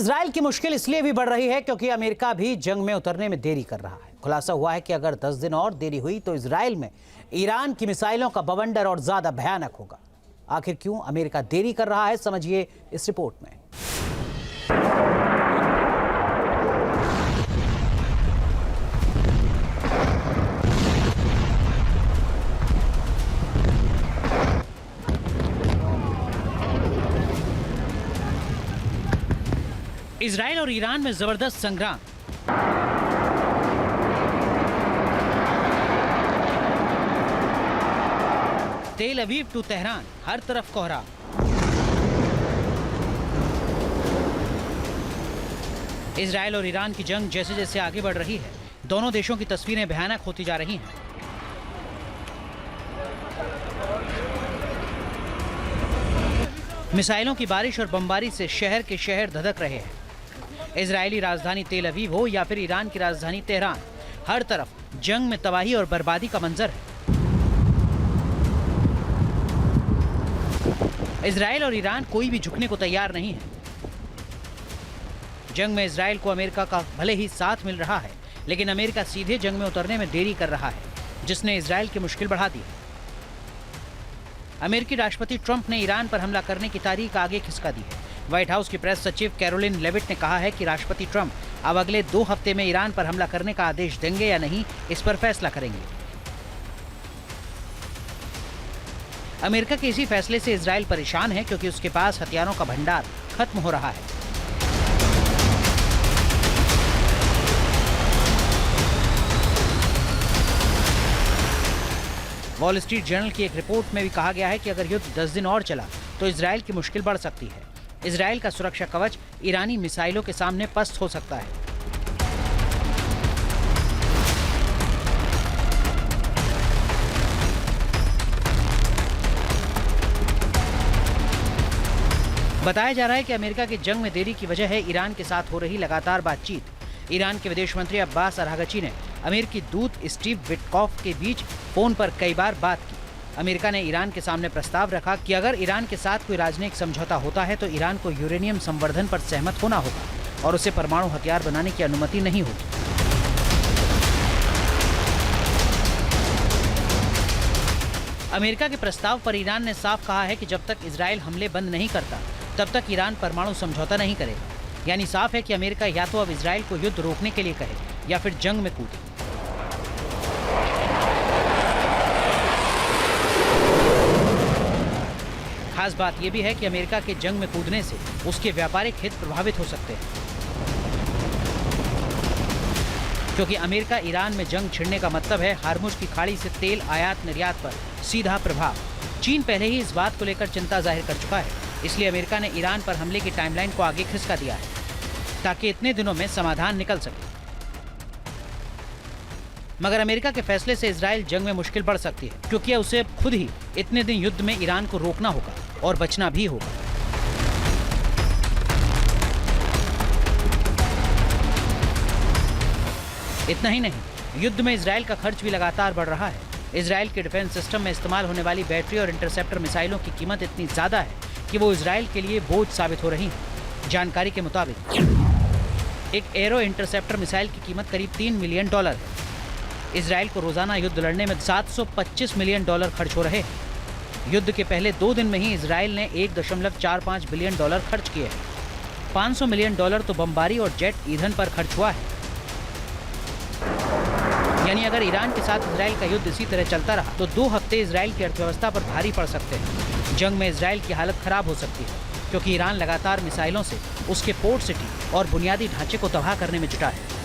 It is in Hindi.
इजराइल की मुश्किल इसलिए भी बढ़ रही है क्योंकि अमेरिका भी जंग में उतरने में देरी कर रहा है। खुलासा हुआ है कि अगर 10 दिन और देरी हुई तो इजराइल में ईरान की मिसाइलों का बवंडर और ज्यादा भयानक होगा। आखिर क्यों अमेरिका देरी कर रहा है, समझिए इस रिपोर्ट में। इजराइल और ईरान में जबरदस्त संग्राम। तेल अवीव टू तेहरान, हर तरफ कोहरा। इजराइल और ईरान की जंग जैसे जैसे आगे बढ़ रही है, दोनों देशों की तस्वीरें भयानक होती जा रही हैं। मिसाइलों की बारिश और बमबारी से शहर के शहर धधक रहे हैं। इजरायली राजधानी तेल अवीव हो या फिर ईरान की राजधानी तेहरान, हर तरफ जंग में तबाही और बर्बादी का मंजर है। इजराइल और ईरान कोई भी झुकने को तैयार नहीं है। जंग में इजराइल को अमेरिका का भले ही साथ मिल रहा है, लेकिन अमेरिका सीधे जंग में उतरने में देरी कर रहा है, जिसने इजराइल की मुश्किल बढ़ा दी है। अमेरिकी राष्ट्रपति ट्रंप ने ईरान पर हमला करने की तारीख आगे खिसका दी है। व्हाइट हाउस की प्रेस सचिव कैरोलिन लेविट ने कहा है कि राष्ट्रपति ट्रंप अब अगले 2 हफ्ते में ईरान पर हमला करने का आदेश देंगे या नहीं, इस पर फैसला करेंगे। अमेरिका के इसी फैसले से इजराइल परेशान है क्योंकि उसके पास हथियारों का भंडार खत्म हो रहा है। वॉल स्ट्रीट जर्नल की एक रिपोर्ट में भी कहा गया है कि अगर युद्ध 10 दिन और चला तो इजराइल की मुश्किल बढ़ सकती है। इजराइल का सुरक्षा कवच ईरानी मिसाइलों के सामने पस्त हो सकता है। बताया जा रहा है कि अमेरिका की जंग में देरी की वजह है ईरान के साथ हो रही लगातार बातचीत। ईरान के विदेश मंत्री अब्बास अरागची ने अमेरिकी दूत स्टीव विटकॉफ के बीच फोन पर कई बार बात की। अमेरिका ने ईरान के सामने प्रस्ताव रखा कि अगर ईरान के साथ कोई राजनयिक समझौता होता है तो ईरान को यूरेनियम संवर्धन पर सहमत होना होगा और उसे परमाणु हथियार बनाने की अनुमति नहीं होगी। अमेरिका के प्रस्ताव पर ईरान ने साफ कहा है कि जब तक इजराइल हमले बंद नहीं करता तब तक ईरान परमाणु समझौता नहीं करेगा। यानी साफ है कि अमेरिका या तो अब इजराइल को युद्ध रोकने के लिए कहे या फिर जंग में कूदे। खास बात यह भी है कि अमेरिका के जंग में कूदने से उसके व्यापारिक हित प्रभावित हो सकते हैं, क्योंकि अमेरिका ईरान में जंग छिड़ने का मतलब है हार्मुज की खाड़ी से तेल आयात निर्यात पर सीधा प्रभाव। चीन पहले ही इस बात को लेकर चिंता जाहिर कर चुका है, इसलिए अमेरिका ने ईरान पर हमले की टाइमलाइन को आगे खिसका दिया है ताकि इतने दिनों में समाधान निकल सके। मगर अमेरिका के फैसले से इजराइल जंग में मुश्किल बढ़ सकती है, क्योंकि उसे खुद ही इतने दिन युद्ध में ईरान को रोकना होगा और बचना भी होगा। इतना ही नहीं, युद्ध में इजराइल का खर्च भी लगातार बढ़ रहा है। इजराइल के डिफेंस सिस्टम में इस्तेमाल होने वाली बैटरी और इंटरसेप्टर मिसाइलों की कीमत इतनी ज्यादा है कि वो इजराइल के लिए बोझ साबित हो रही है। जानकारी के मुताबिक एक एरो इंटरसेप्टर मिसाइल की कीमत करीब $3 मिलियन है। इजराइल को रोजाना युद्ध लड़ने में $725 मिलियन खर्च हो रहे हैं। युद्ध के पहले 2 दिन में ही इजराइल ने $1.45 बिलियन खर्च किए हैं। $500 मिलियन तो बमबारी और जेट ईंधन पर खर्च हुआ है। यानी अगर ईरान के साथ इजराइल का युद्ध इसी तरह चलता रहा तो 2 हफ्ते इजराइल की अर्थव्यवस्था पर भारी पड़ सकते हैं। जंग में इजराइल की हालत खराब हो सकती है, क्योंकि ईरान लगातार मिसाइलों से उसके पोर्ट सिटी और बुनियादी ढांचे को तबाह करने में जुटा है।